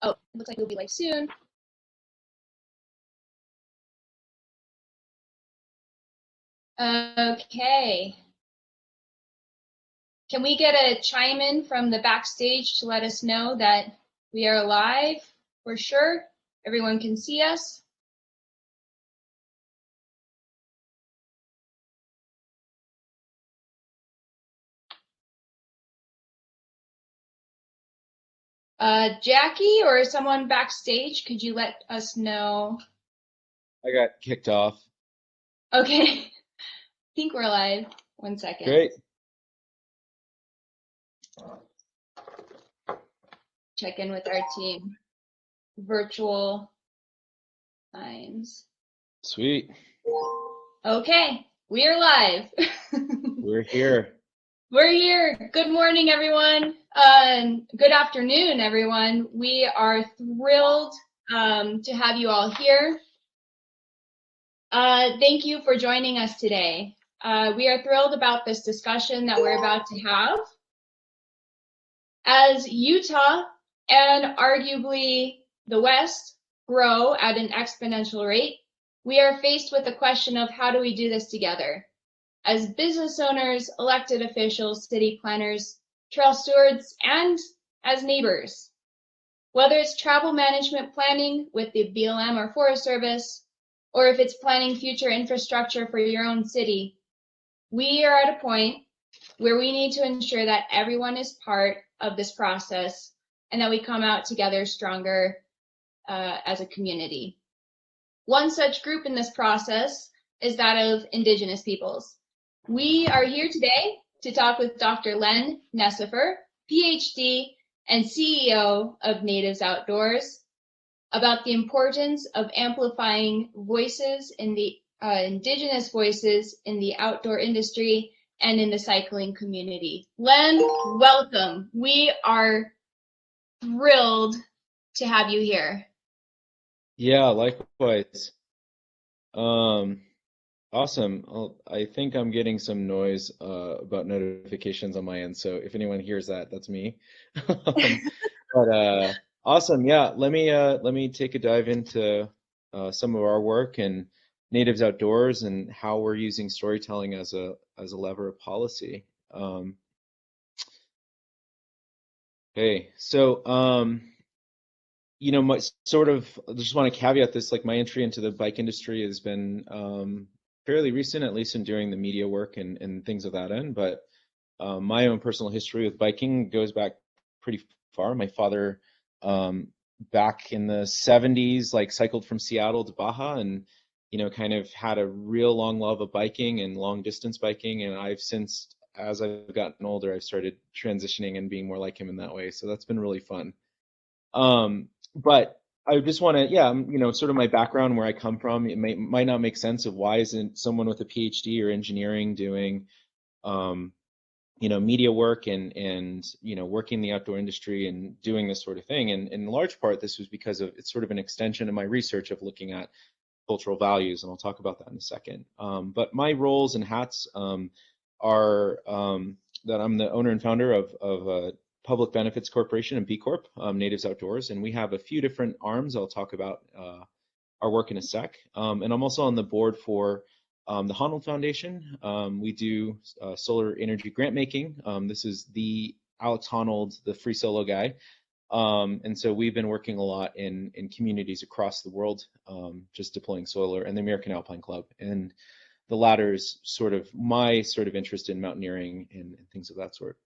Oh, it looks like we'll be live soon. Okay. Can we get a chime in from the backstage to let us know that we are live for sure? Everyone can see us. Jackie or someone backstage, could you let us know? I got kicked off. Okay, I think we're live. 1 second. Great. Check in with our team. Virtual times. Sweet. Okay, we are live. We're here. We're here. Good morning, everyone. Good afternoon, everyone. We are thrilled to have you all here. Thank you for joining us today. We are thrilled about this discussion that we're about to have. As Utah and arguably the West grow at an exponential rate, we are faced with the question of how do we do this together? As business owners, elected officials, city planners, trail stewards, and as neighbors. Whether it's travel management planning with the BLM or Forest Service, or if it's planning future infrastructure for your own city, we are at a point where we need to ensure that everyone is part of this process and that we come out together stronger as a community. One such group in this process is that of Indigenous peoples. We are here today to talk with Dr. Len Necefer, Ph.D. and CEO of Natives Outdoors, about the importance of amplifying voices in the Indigenous voices in the outdoor industry and in the cycling community. Len, welcome. We are thrilled to have you here. Yeah, likewise. Awesome. I think I'm getting some noise about notifications on my end, so if anyone hears that, that's me. But awesome. Yeah, let me take a dive into some of our work and Natives Outdoors and how we're using storytelling as a lever of policy. Okay, so you know, my sort of, I just want to caveat this, like my entry into the bike industry has been fairly recent, at least in doing the media work and things of that end. But my own personal history with biking goes back pretty far. My father, back in the 70s, like cycled from Seattle to Baja and, you know, kind of had a real long love of biking and long distance biking. And I've since, as I've gotten older, I've started transitioning and being more like him in that way. So that's been really fun. But I just want to, yeah, you know, sort of my background, where I come from, it might not make sense of why isn't someone with a PhD or engineering doing, you know, media work and you know, working in the outdoor industry and doing this sort of thing. And in large part, this was because of, it's sort of an extension of my research of looking at cultural values, and I'll talk about that in a second. But my roles and hats are that I'm the owner and founder of Public Benefits Corporation and B Corp, Natives Outdoors, and we have a few different arms. I'll talk about our work in a sec. And I'm also on the board for the Honnold Foundation. We do solar energy grant making. This is the Alex Honnold, the free solo guy. And so we've been working a lot in communities across the world, just deploying solar, and the American Alpine Club. And the latter is sort of my sort of interest in mountaineering and things of that sort.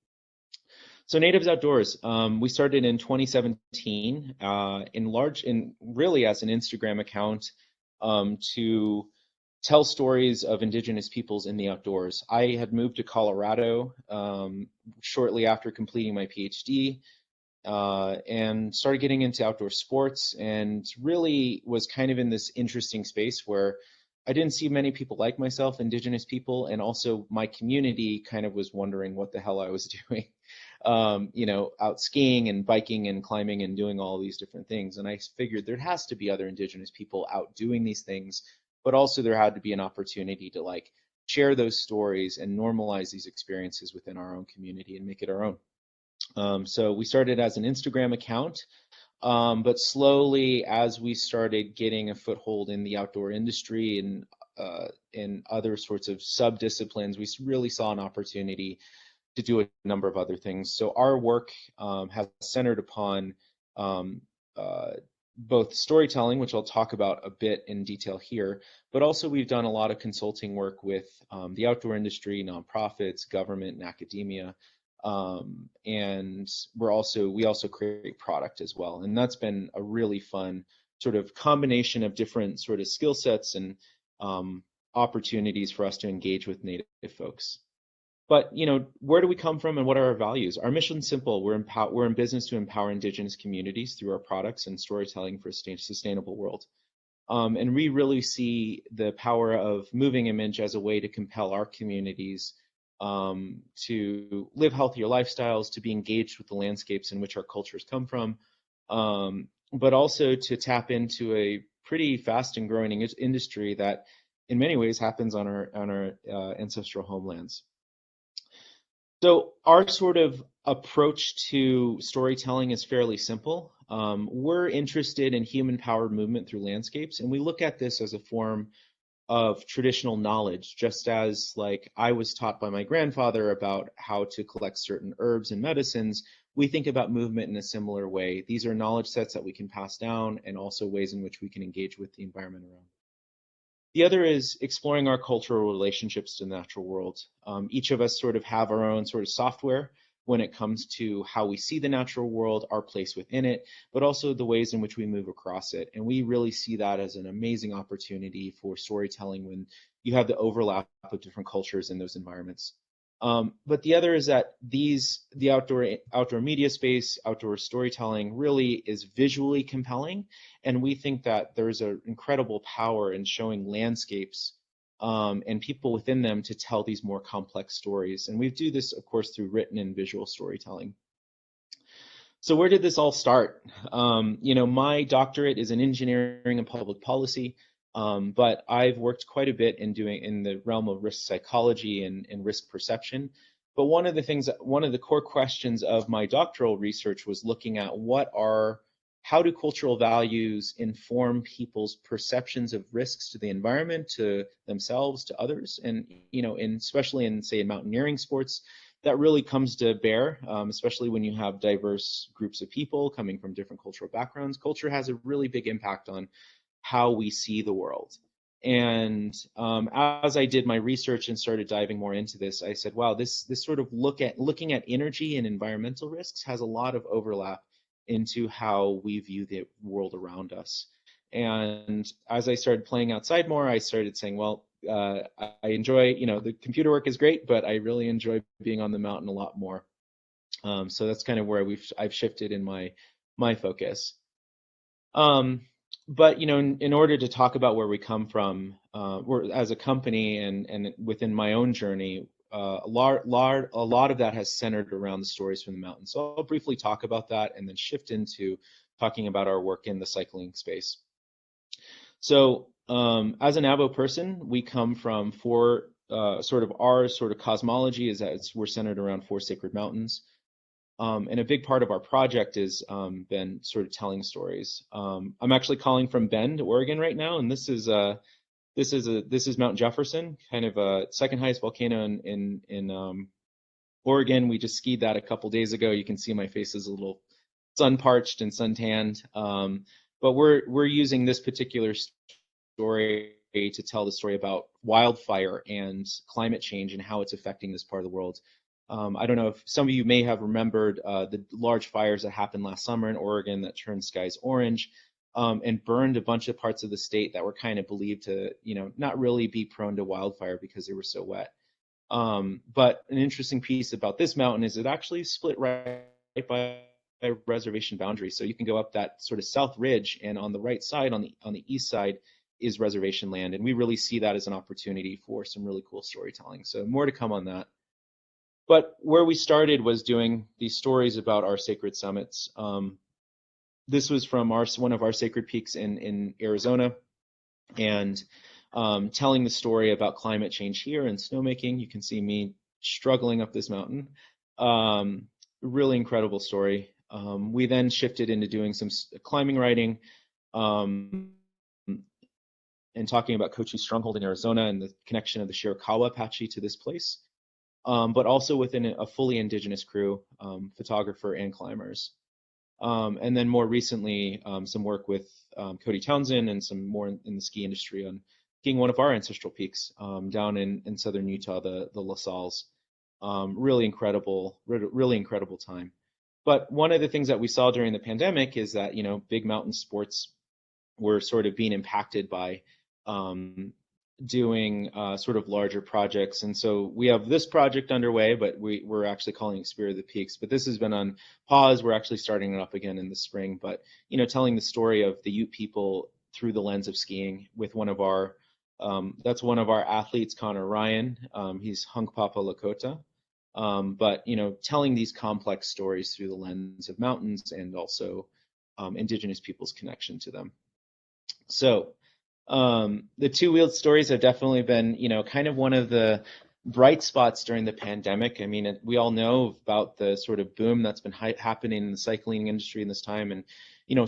So Natives Outdoors, we started in 2017 really as an Instagram account to tell stories of Indigenous peoples in the outdoors. I had moved to Colorado shortly after completing my PhD and started getting into outdoor sports, and really was kind of in this interesting space where I didn't see many people like myself, Indigenous people, and also my community kind of was wondering what the hell I was doing. You know, out skiing and biking and climbing and doing all these different things. And I figured there has to be other Indigenous people out doing these things, but also there had to be an opportunity to like share those stories and normalize these experiences within our own community and make it our own. So we started as an Instagram account. But slowly, as we started getting a foothold in the outdoor industry and in other sorts of sub-disciplines, we really saw an opportunity to do a number of other things. So our work has centered upon um, uh, both storytelling, which I'll talk about a bit in detail here, but also we've done a lot of consulting work with the outdoor industry, nonprofits, government, and academia. And we also create product as well. And that's been a really fun sort of combination of different sort of skill sets and opportunities for us to engage with Native folks. But where do we come from and what are our values? Our mission's simple. We're in business to empower Indigenous communities through our products and storytelling for a sustainable world. And we really see the power of moving image as a way to compel our communities to live healthier lifestyles, to be engaged with the landscapes in which our cultures come from, but also to tap into a pretty fast and growing industry that in many ways happens on our ancestral homelands. So our sort of approach to storytelling is fairly simple. We're interested in human-powered movement through landscapes, and we look at this as a form of traditional knowledge, just as like I was taught by my grandfather about how to collect certain herbs and medicines. We think about movement in a similar way. These are knowledge sets that we can pass down and also ways in which we can engage with the environment around. The other is exploring our cultural relationships to the natural world. Each of us sort of have our own sort of software when it comes to how we see the natural world, our place within it, but also the ways in which we move across it. And we really see that as an amazing opportunity for storytelling when you have the overlap of different cultures in those environments. But the other is that the outdoor media space, outdoor storytelling really is visually compelling. And we think that there's an incredible power in showing landscapes and people within them to tell these more complex stories. And we do this, of course, through written and visual storytelling. So where did this all start? My doctorate is in engineering and public policy. But I've worked quite a bit in the realm of risk psychology and risk perception. But one of the core questions of my doctoral research was looking at how do cultural values inform people's perceptions of risks to the environment, to themselves, to others, and especially in say mountaineering sports, that really comes to bear, especially when you have diverse groups of people coming from different cultural backgrounds. Culture has a really big impact on how we see the world. And as I did my research and started diving more into this, I said, wow, this sort of looking at energy and environmental risks has a lot of overlap into how we view the world around us. And as I started playing outside more, I started saying, well, I enjoy, the computer work is great, but I really enjoy being on the mountain a lot more. So that's kind of where I've shifted in my focus. But in order to talk about where we come from, as a company and within my own journey, a lot of that has centered around the stories from the mountains. So I'll briefly talk about that and then shift into talking about our work in the cycling space. So as an Avo person, we come from our sort of cosmology is that we're centered around 4 sacred mountains. And a big part of our project has been sort of telling stories. I'm actually calling from Bend, Oregon right now, and this is Mount Jefferson, kind of a second highest volcano in Oregon. We just skied that a couple days ago. You can see my face is a little sun parched and sun tanned. But we're using this particular story to tell the story about wildfire and climate change and how it's affecting this part of the world. I don't know if some of you may have remembered the large fires that happened last summer in Oregon that turned skies orange and burned a bunch of parts of the state that were kind of believed to, not really be prone to wildfire because they were so wet. But an interesting piece about this mountain is it actually split right by a reservation boundary. So you can go up that sort of south ridge, and on the right side, on the east side, is reservation land. And we really see that as an opportunity for some really cool storytelling. So more to come on that. But where we started was doing these stories about our sacred summits. This was from one of our sacred peaks in Arizona, and telling the story about climate change here and snowmaking. You can see me struggling up this mountain. Really incredible story. We then shifted into doing some climbing writing, and talking about Cochise Stronghold in Arizona and the connection of the Shirakawa Apache to this place, but also within a fully indigenous crew, photographer and climbers. And then more recently, some work with Cody Townsend and some more in the ski industry on skiing one of our ancestral peaks down in southern Utah, the La Salles. Really incredible time. But one of the things that we saw during the pandemic is that, big mountain sports were sort of being impacted by doing sort of larger projects. And so we have this project underway, but we're actually calling it Spirit of the Peaks. But this has been on pause. We're actually starting it up again in the spring. But, telling the story of the Ute people through the lens of skiing with one of our athletes, Connor Ryan. He's Hunkpapa Lakota. But, telling these complex stories through the lens of mountains and also indigenous people's connection to them. So the two-wheeled stories have definitely been, kind of one of the bright spots during the pandemic. I mean, we all know about the sort of boom that's been happening in the cycling industry in this time. And,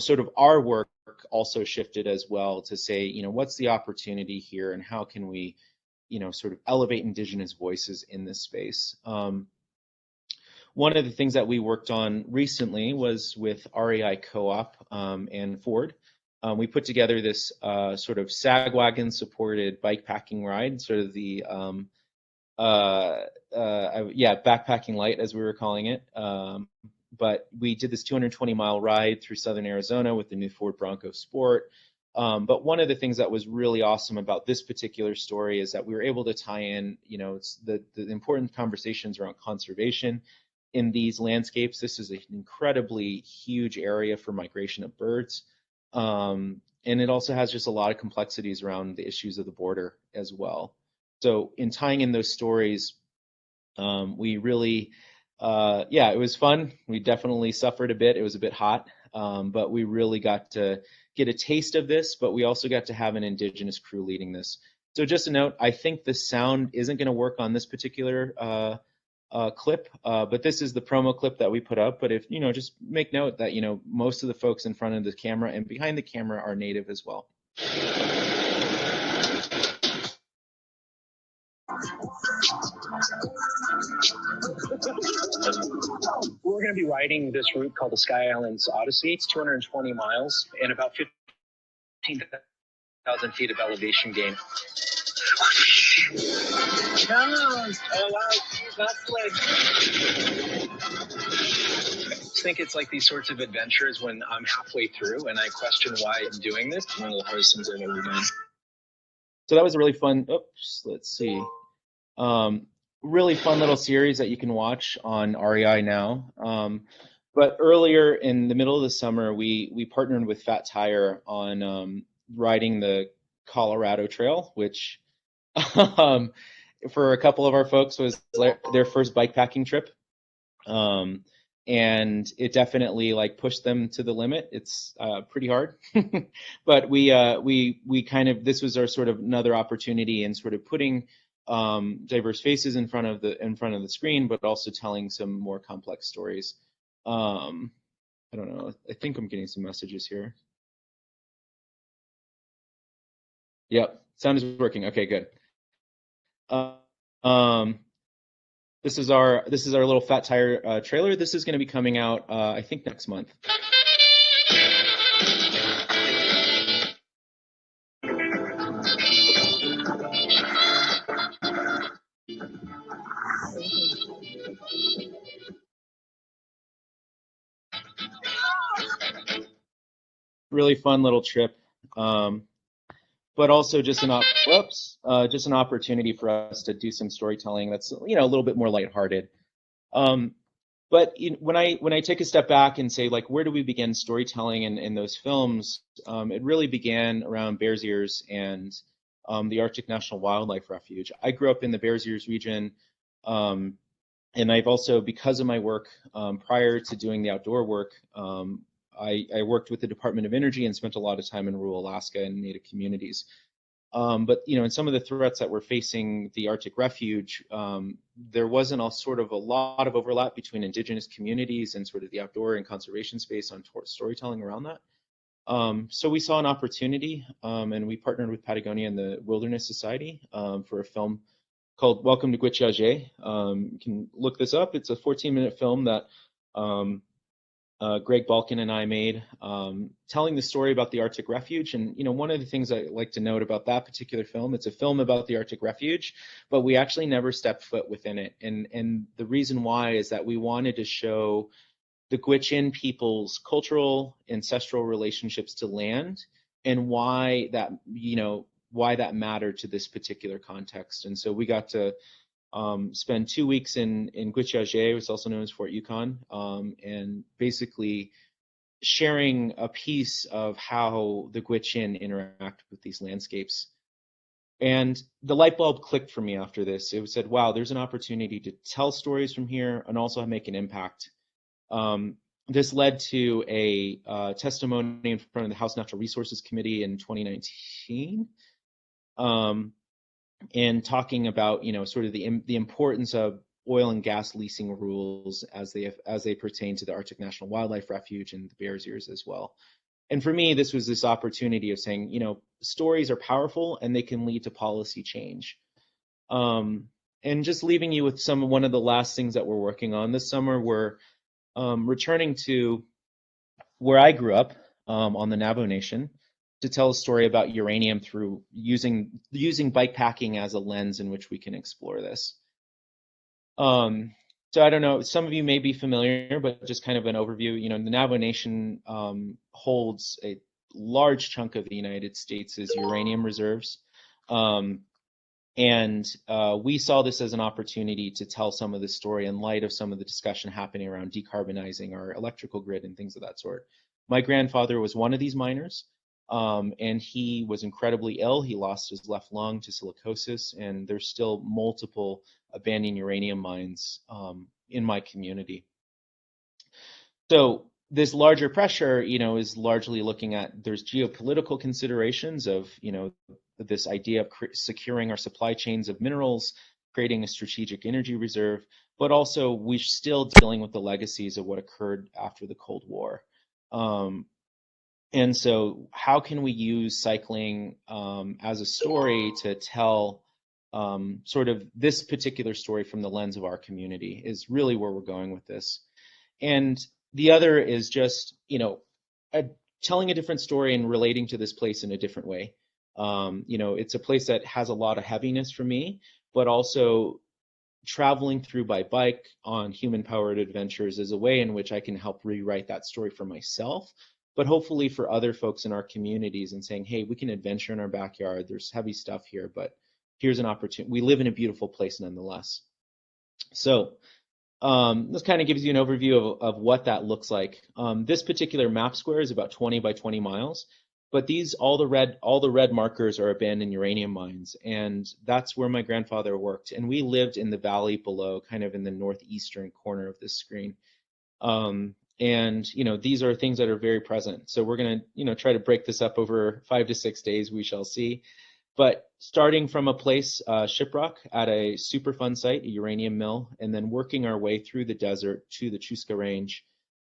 sort of our work also shifted as well to say, what's the opportunity here and how can we, sort of elevate indigenous voices in this space. One of the things that we worked on recently was with REI Co-op and Ford. We put together this sort of sagwagon supported bikepacking ride, sort of the backpacking light as we were calling it. But we did this 220-mile ride through southern Arizona with the new Ford Bronco Sport. But one of the things that was really awesome about this particular story is that we were able to tie in, it's the important conversations around conservation in these landscapes. This is an incredibly huge area for migration of birds. And it also has just a lot of complexities around the issues of the border as well. So in tying in those stories, we really, it was fun. We definitely suffered a bit. It was a bit hot, but we really got to get a taste of this, but we also got to have an indigenous crew leading this. So just a note, I think the sound isn't going to work on this particular clip, but this is the promo clip that we put up. But if, just make note that, most of the folks in front of the camera and behind the camera are native as well. We're going to be riding this route called the Sky Islands Odyssey. It's 220 miles and about 15,000 feet of elevation gain. Oh, wow, that's like... I think it's like these sorts of adventures when I'm halfway through and I question why I'm doing this. One of the hardest things I've ever done. So that was a really fun, let's see. Really fun little series that you can watch on REI now. But earlier in the middle of the summer, we partnered with Fat Tire on riding the Colorado Trail, which for a couple of our folks was their first bikepacking trip. And it definitely pushed them to the limit. It's pretty hard, but we kind of, this was our sort of another opportunity in sort of putting diverse faces in front of the screen, but also telling some more complex stories. I don't know. I think I'm getting some messages here. Yep, sound is working. Okay, good. This is our little Fat Tire trailer. This is going to be coming out, I think, next month. Really fun little trip, but also just an opportunity for us to do some storytelling that's a little bit more lighthearted. But when I take a step back and say, where do we begin storytelling in those films? It really began around Bears Ears and the Arctic National Wildlife Refuge. I grew up in the Bears Ears region, and I've also, because of my work prior to doing the outdoor work, I worked with the Department of Energy and spent a lot of time in rural Alaska and Native communities. But in some of the threats that were facing the Arctic Refuge, there wasn't a lot of overlap between Indigenous communities and sort of the outdoor and conservation space on storytelling around that. So we saw an opportunity, and we partnered with Patagonia and the Wilderness Society for a film called Welcome to Gwich'ya'ji'. You can look this up. It's a 14-minute film that Greg Balkin and I made, telling the story about the Arctic Refuge. And one of the things I like to note about that particular film, it's a film about the Arctic Refuge, but we actually never stepped foot within it. And the reason why is that we wanted to show the Gwich'in people's cultural, ancestral relationships to land, and why that mattered to this particular context. And so we got to spend 2 weeks in Gwich'ya'ji', which is also known as Fort Yukon, and basically sharing a piece of how the Gwich'in interact with these landscapes. And the light bulb clicked for me after this. It said, wow, there's an opportunity to tell stories from here and also make an impact. This led to a testimony in front of the House Natural Resources Committee in 2019, and talking about sort of the importance of oil and gas leasing rules as they pertain to the Arctic National Wildlife Refuge and the Bears Ears as well. And for me, this was this opportunity of saying, stories are powerful and they can lead to policy change. And just leaving you with one of the last things that we're working on this summer, we're returning to where I grew up, on the Navajo Nation, to tell a story about uranium through using bikepacking as a lens in which we can explore this. So I don't know, some of you may be familiar, but just kind of an overview. The Navajo Nation holds a large chunk of the United States' uranium reserves. And we saw this as an opportunity to tell some of the story in light of some of the discussion happening around decarbonizing our electrical grid and things of that sort. My grandfather was one of these miners, and he was incredibly ill. He lost his left lung to silicosis, and there's still multiple abandoned uranium mines in my community. So this larger pressure, is largely looking at, there's geopolitical considerations of, this idea of securing our supply chains of minerals, creating a strategic energy reserve, but also we're still dealing with the legacies of what occurred after the Cold War. And so how can we use cycling as a story to tell sort of this particular story from the lens of our community is really where we're going with this. And the other is just, telling a different story and relating to this place in a different way. It's a place that has a lot of heaviness for me, but also traveling through by bike on human-powered adventures is a way in which I can help rewrite that story for myself, but hopefully for other folks in our communities, and saying, hey, we can adventure in our backyard. There's heavy stuff here, but here's an opportunity. We live in a beautiful place nonetheless. So this kind of gives you an overview of what that looks like. This particular map square is about 20 by 20 miles, but all the red markers are abandoned uranium mines, and that's where my grandfather worked. And we lived in the valley below, kind of in the northeastern corner of this screen. And these are things that are very present. So we're going to try to break this up over 5 to 6 days. We shall see. But starting from a place, Shiprock, at a Superfund site, a uranium mill, and then working our way through the desert to the Chusca Range,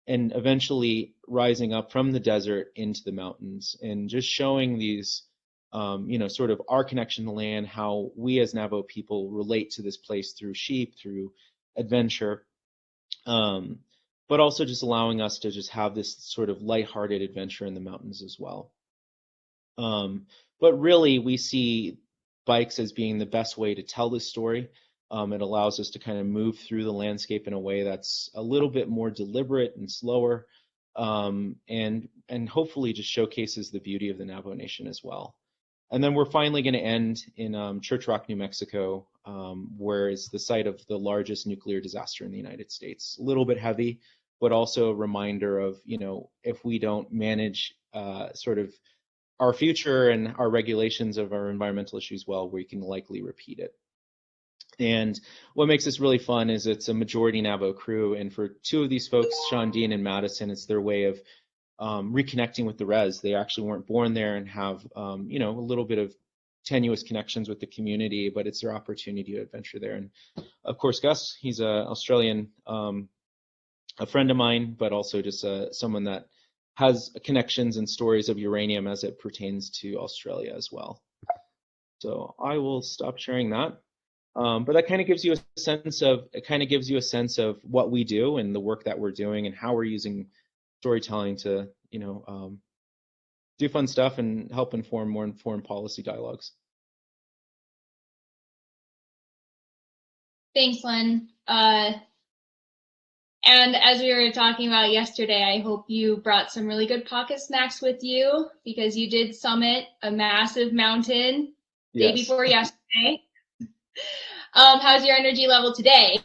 and eventually rising up from the desert into the mountains, and just showing these, sort of our connection to land, how we as Navajo people relate to this place through sheep, through adventure, but also just allowing us to just have this sort of lighthearted adventure in the mountains as well. But really, we see bikes as being the best way to tell this story. It allows us to kind of move through the landscape in a way that's a little bit more deliberate and slower, and hopefully just showcases the beauty of the Navajo Nation as well. And then we're finally going to end in Church Rock, New Mexico, where is the site of the largest nuclear disaster in the United States. A little bit heavy, but also a reminder of, if we don't manage sort of our future and our regulations of our environmental issues well, we can likely repeat it. And what makes this really fun is it's a majority Navajo crew, and for two of these folks, Sean Dean and Madison, it's their way of reconnecting with the res. They actually weren't born there and have a little bit of tenuous connections with the community, but it's their opportunity to adventure there. And of course, Gus, he's an Australian, a friend of mine, but also just someone that has connections and stories of uranium as it pertains to Australia as well. So I will stop sharing that. But that kind of gives you a sense of what we do and the work that we're doing and how we're using storytelling to, do fun stuff and help inform more informed policy dialogues. Thanks, Len. And as we were talking about yesterday, I hope you brought some really good pocket snacks with you, because you did summit a massive mountain day before yesterday. How's your energy level today?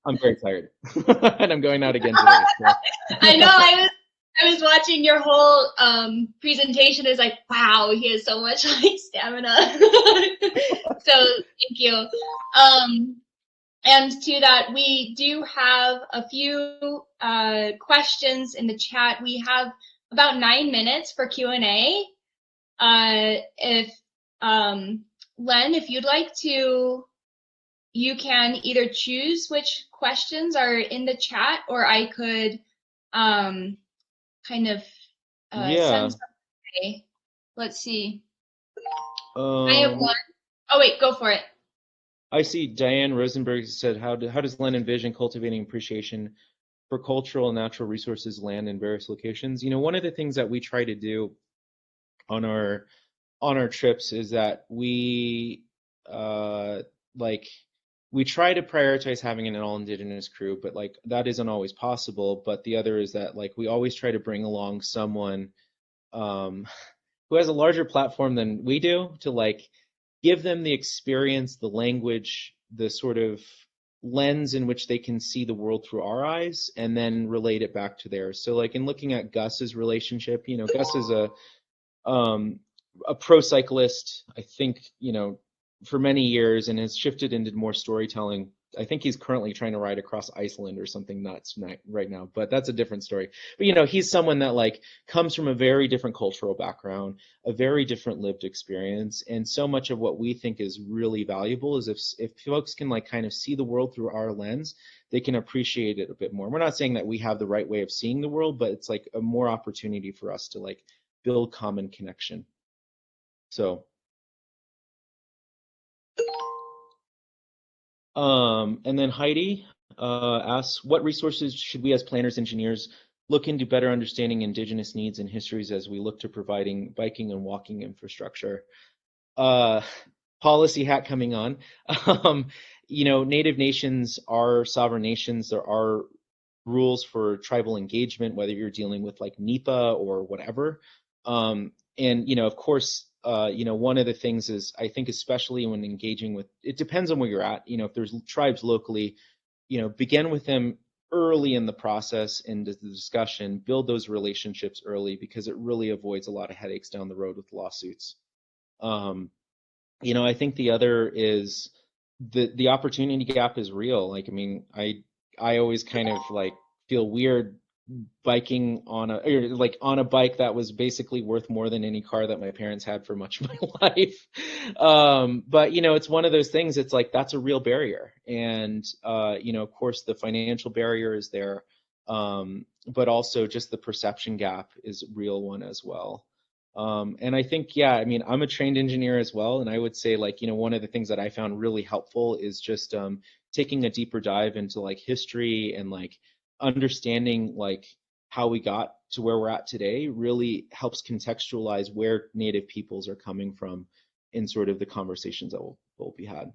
I'm very tired, and I'm going out again today. So. I know. I was watching your whole presentation. It's like, wow, he has so much stamina. So thank you. And to that, we do have a few questions in the chat. We have about 9 minutes for Q&A. If Len, if you'd like to, you can either choose which questions are in the chat, or I could kind of send something. Let's see. I have one. Oh wait, go for it. I see Diane Rosenberg said, how does Len envision cultivating appreciation for cultural and natural resources, land in various locations? One of the things that we try to do on our trips is that we try to prioritize having an all Indigenous crew, but that isn't always possible. But the other is that we always try to bring along someone who has a larger platform than we do to give them the experience, the language, the sort of lens in which they can see the world through our eyes, and then relate it back to theirs. So in looking at Gus's relationship, Gus is a pro cyclist, I think, for many years, and has shifted into more storytelling. I think he's currently trying to ride across Iceland or something nuts right now, but that's a different story. But he's someone that comes from a very different cultural background, a very different lived experience, and so much of what we think is really valuable is if folks can kind of see the world through our lens, they can appreciate it a bit more. We're not saying that we have the right way of seeing the world, but it's a more opportunity for us to build common connection. So. And then Heidi asks, what resources should we as planners, engineers look into better understanding Indigenous needs and histories as we look to providing biking and walking infrastructure? Policy hat coming on. Native nations are sovereign nations. There are rules for tribal engagement, whether you're dealing with NEPA or whatever. And of course, one of the things is, I think, especially when engaging with, it depends on where you're at. If there's tribes locally, begin with them early in the process into the discussion, build those relationships early, because it really avoids a lot of headaches down the road with lawsuits. I think the other is the opportunity gap is real. I always kind of feel weird biking on a bike that was basically worth more than any car that my parents had for much of my life. But it's one of those things, it's that's a real barrier. And of course the financial barrier is there, but also just the perception gap is a real one as well. And I think, I'm a trained engineer as well, and I would say one of the things that I found really helpful is just taking a deeper dive into history and understanding how we got to where we're at today really helps contextualize where Native peoples are coming from in sort of the conversations that will be had.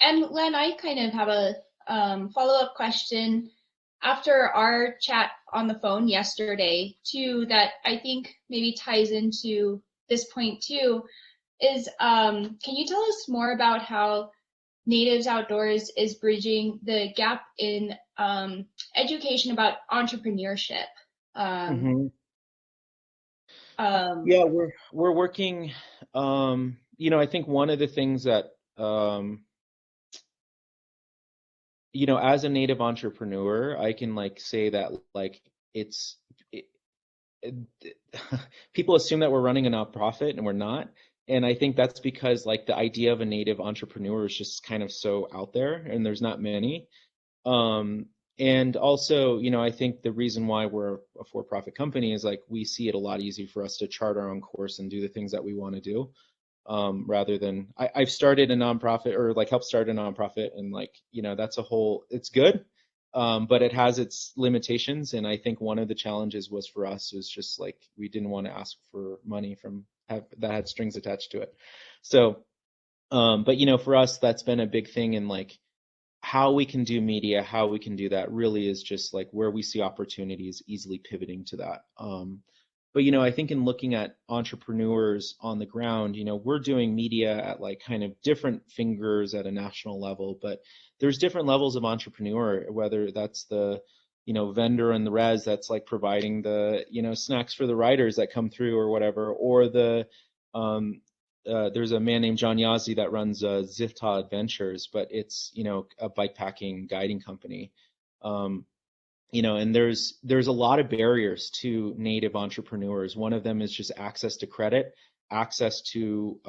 And Len, I kind of have a follow-up question after our chat on the phone yesterday too, that I think maybe ties into this point too, is can you tell us more about how Natives Outdoors is bridging the gap in education about entrepreneurship? Yeah, we're working. I think one of the things that as a Native entrepreneur, I can say that people assume that we're running a nonprofit, and we're not. And I think that's because like the idea of a native entrepreneur is just kind of so out there, and there's not many. Um, and also, I think the reason why we're a for-profit company is like we see it a lot easier for us to chart our own course and do the things that we want to do, rather than I've started a nonprofit, or like helped start a nonprofit, and like, that's a whole, it's good, but it has its limitations. And I think one of the challenges was for us was just like we didn't want to ask for money that had strings attached to it. So, but for us, that's been a big thing, and like how we can do media, how we can do that really is just like where we see opportunities, easily pivoting to that. But I think in looking at entrepreneurs on the ground, we're doing media at like kind of different fingers at a national level, but there's different levels of entrepreneur, whether that's the vendor in the res that's like providing the snacks for the riders that come through or whatever, or the there's a man named John Yazzie that runs Zifta Adventures, but it's a bikepacking guiding company. And there's a lot of barriers to native entrepreneurs. One of them is just access to credit, access to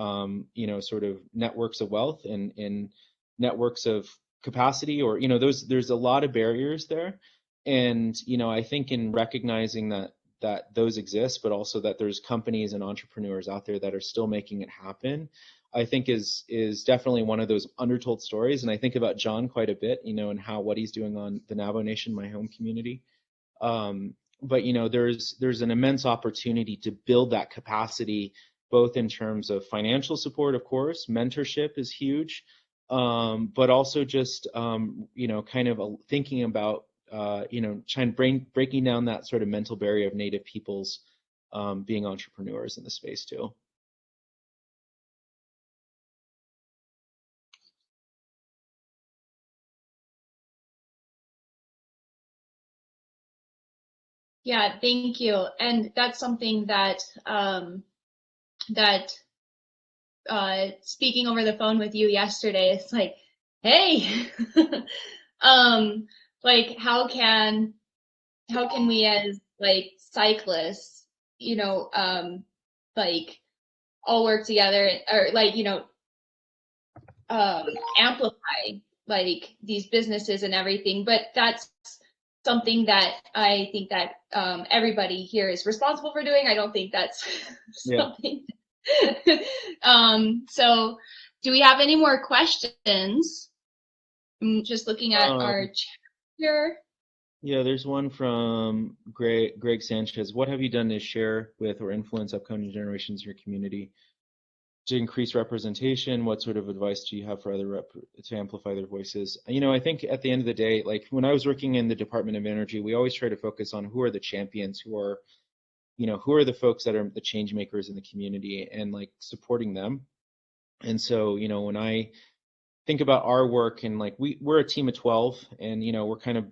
sort of networks of wealth and networks of capacity, or there's a lot of barriers there. And I think in recognizing that those exist, but also that there's companies and entrepreneurs out there that are still making it happen, I think is definitely one of those undertold stories. And I think about John quite a bit, and what he's doing on the Navajo Nation, my home community. But there's an immense opportunity to build that capacity, both in terms of financial support, of course, mentorship is huge, but also just kind of thinking about breaking down that sort of mental barrier of Native peoples being entrepreneurs in the space too. Yeah, thank you. And that's something that speaking over the phone with you yesterday, it's like, hey, like how can we as like cyclists, like all work together, or like, amplify like these businesses and everything. But that's something that I think that everybody here is responsible for doing. I don't think that's something. So do we have any more questions? I'm just looking at our chat here. Yeah, there's one from Greg Sanchez. What have you done to share with or influence upcoming generations in your community to increase representation? What sort of advice do you have for other to amplify their voices? I think at the end of the day, like when I was working in the Department of Energy, we always try to focus on who are the champions, who are the folks that are the change makers in the community, and like supporting them. And so, when I think about our work, and like we're a team of 12, and we're kind of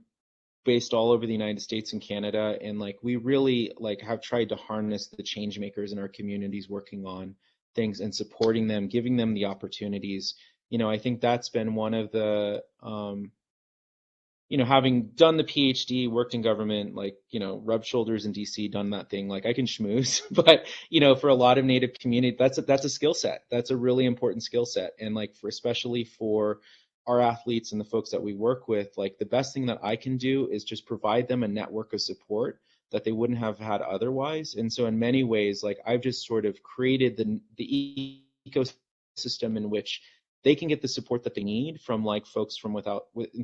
based all over the United States and Canada, and like we really like have tried to harness the change makers in our communities working on things and supporting them, giving them the opportunities. I think that's been one of the having done the PhD, worked in government, like, rubbed shoulders in DC, done that thing, like I can schmooze, but, for a lot of Native community, that's a skill set. That's a really important skill set. And like especially for our athletes and the folks that we work with, like the best thing that I can do is just provide them a network of support that they wouldn't have had otherwise. And so in many ways, like I've just sort of created the ecosystem in which they can get the support that they need from like folks from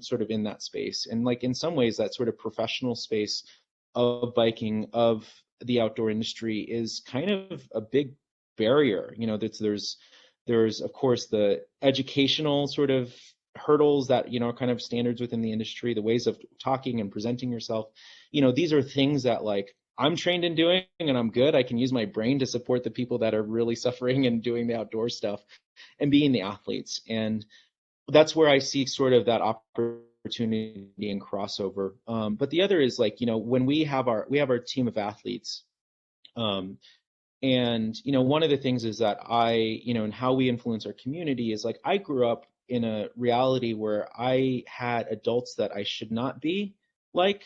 sort of in that space. And like in some ways that sort of professional space of biking, of the outdoor industry, is kind of a big barrier. There's of course the educational sort of hurdles that kind of standards within the industry, the ways of talking and presenting yourself. These are things that like I'm trained in doing, and I'm good. I can use my brain to support the people that are really suffering and doing the outdoor stuff and being the athletes. And that's where I see sort of that opportunity and crossover. But the other is like, when we have our team of athletes, and one of the things is that and how we influence our community is like I grew up in a reality where I had adults that I should not be like,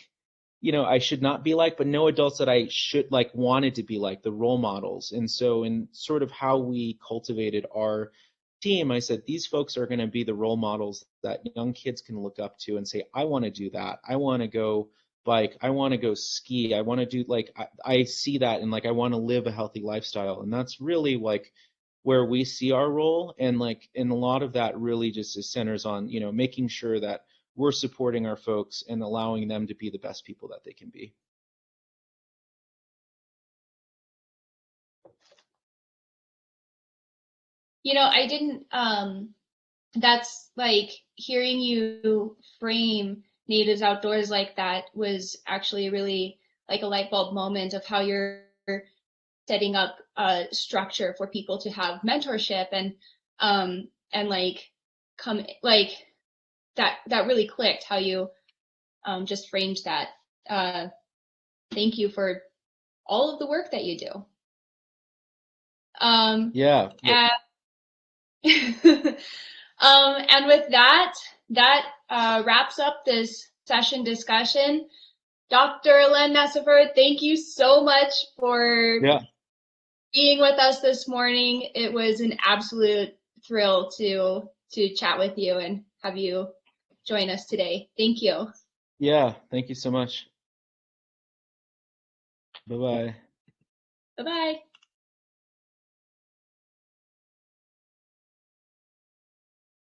I should not be like, but no adults that I should like wanted to be like, the role models. And so in sort of how we cultivated our team, I said, these folks are going to be the role models that young kids can look up to and say, I want to do that. I want to go bike. I want to go ski. I want to do like, I see that and like, I want to live a healthy lifestyle. And that's really like where we see our role. And like, and a lot of that really just is centers on, making sure that we're supporting our folks and allowing them to be the best people that they can be. I didn't, that's like hearing you frame Natives Outdoors like that was actually really like a light bulb moment of how you're setting up a structure for people to have mentorship and like come like that really clicked how you just framed that. Thank you for all of the work that you do. Yeah. And with that wraps up this session discussion. Dr. Len Necefer, thank you so much for being with us this morning. It was an absolute thrill to chat with you and have you join us today. Thank you. Yeah, thank you so much. Bye-bye. Bye-bye.